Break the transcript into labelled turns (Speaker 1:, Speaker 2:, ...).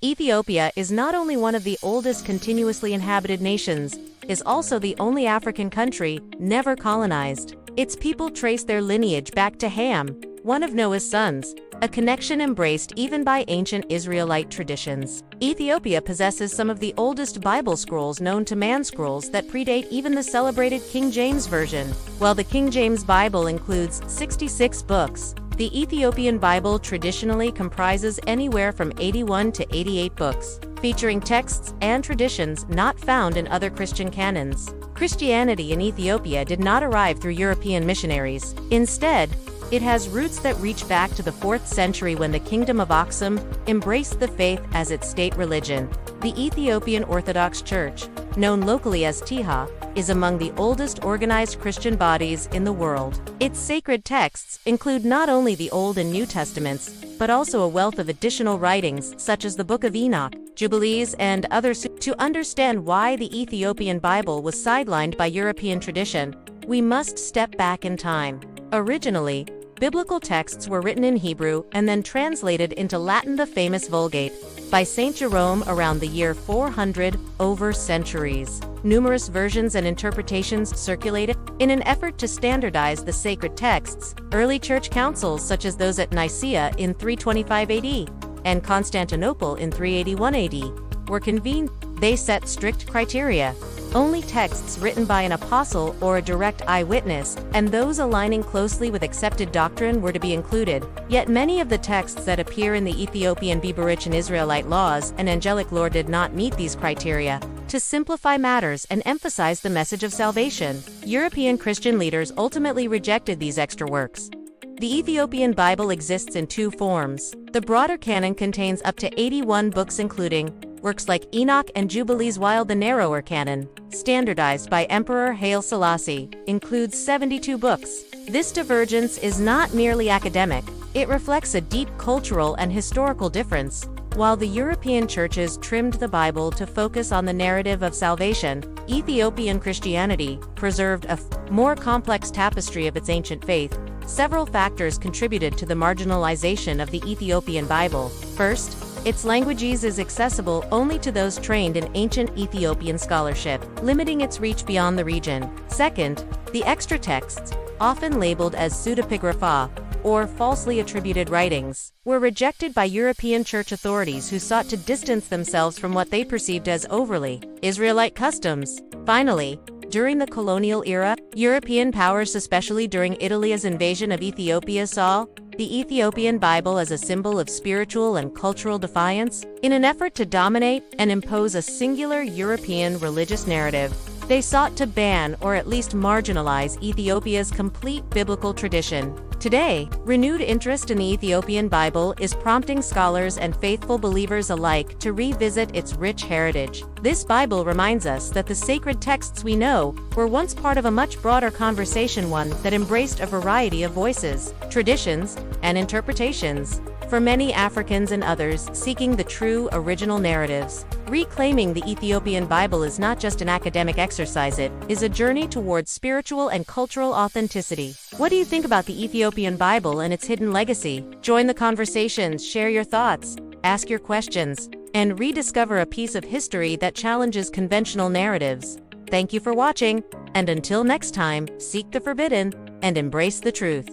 Speaker 1: Ethiopia is not only one of the oldest continuously inhabited nations, is also the only African country never colonized. Its people trace their lineage back to Ham, one of Noah's sons, a connection embraced even by ancient Israelite traditions. Ethiopia possesses some of the oldest Bible scrolls known to man, scrolls that predate even the celebrated King James Version. While the King James Bible includes 66 books, the Ethiopian Bible traditionally comprises anywhere from 81 to 88 books, featuring texts and traditions not found in other Christian canons. Christianity in Ethiopia did not arrive through European missionaries. Instead, it has roots that reach back to the 4th century when the Kingdom of Aksum embraced the faith as its state religion. The Ethiopian Orthodox Church, known locally as Tiha, is among the oldest organized Christian bodies in the world. Its sacred texts include not only the Old and New Testaments, but also a wealth of additional writings such as the Book of Enoch, Jubilees, and others. To understand why the Ethiopian Bible was sidelined by European tradition, we must step back in time. Originally, biblical texts were written in Hebrew and then translated into Latin, the famous Vulgate, by Saint Jerome around the year 400. Over centuries, numerous versions and interpretations circulated. In an effort to standardize the sacred texts, early church councils such as those at Nicaea in 325 AD and Constantinople in 381 AD were convened. They set strict criteria. Only texts written by an apostle or a direct eyewitness, and those aligning closely with accepted doctrine, were to be included. Yet many of the texts that appear in the Ethiopian Bible and Israelite laws and angelic lore did not meet these criteria. To simplify matters and emphasize the message of salvation, European Christian leaders ultimately rejected these extra works. The Ethiopian Bible exists in two forms. The broader canon contains up to 81 books, including works like Enoch and Jubilees, while the narrower canon, standardized by Emperor Haile Selassie, includes 72 books. This divergence is not merely academic, it reflects a deep cultural and historical difference. While the European churches trimmed the Bible to focus on the narrative of salvation, Ethiopian Christianity preserved a more complex tapestry of its ancient faith. Several factors contributed to the marginalization of the Ethiopian Bible. First, its language is accessible only to those trained in ancient Ethiopian scholarship, limiting its reach beyond the region. Second, the extra texts, often labeled as pseudepigrapha, or falsely attributed writings, were rejected by European church authorities who sought to distance themselves from what they perceived as overly Israelite customs. Finally, during the colonial era, European powers, especially during Italy's invasion of Ethiopia, saw the Ethiopian Bible as a symbol of spiritual and cultural defiance. In an effort to dominate and impose a singular European religious narrative, they sought to ban or at least marginalize Ethiopia's complete biblical tradition. Today, renewed interest in the Ethiopian Bible is prompting scholars and faithful believers alike to revisit its rich heritage. This Bible reminds us that the sacred texts we know were once part of a much broader conversation, one that embraced a variety of voices, traditions, and interpretations. For many Africans and others seeking the true original narratives, reclaiming the Ethiopian Bible is not just an academic exercise, it is a journey towards spiritual and cultural authenticity. What do you think about the Ethiopian Bible and its hidden legacy? Join the conversations, share your thoughts, ask your questions, and rediscover a piece of history that challenges conventional narratives. Thank you for watching, and until next time, seek the forbidden and embrace the truth.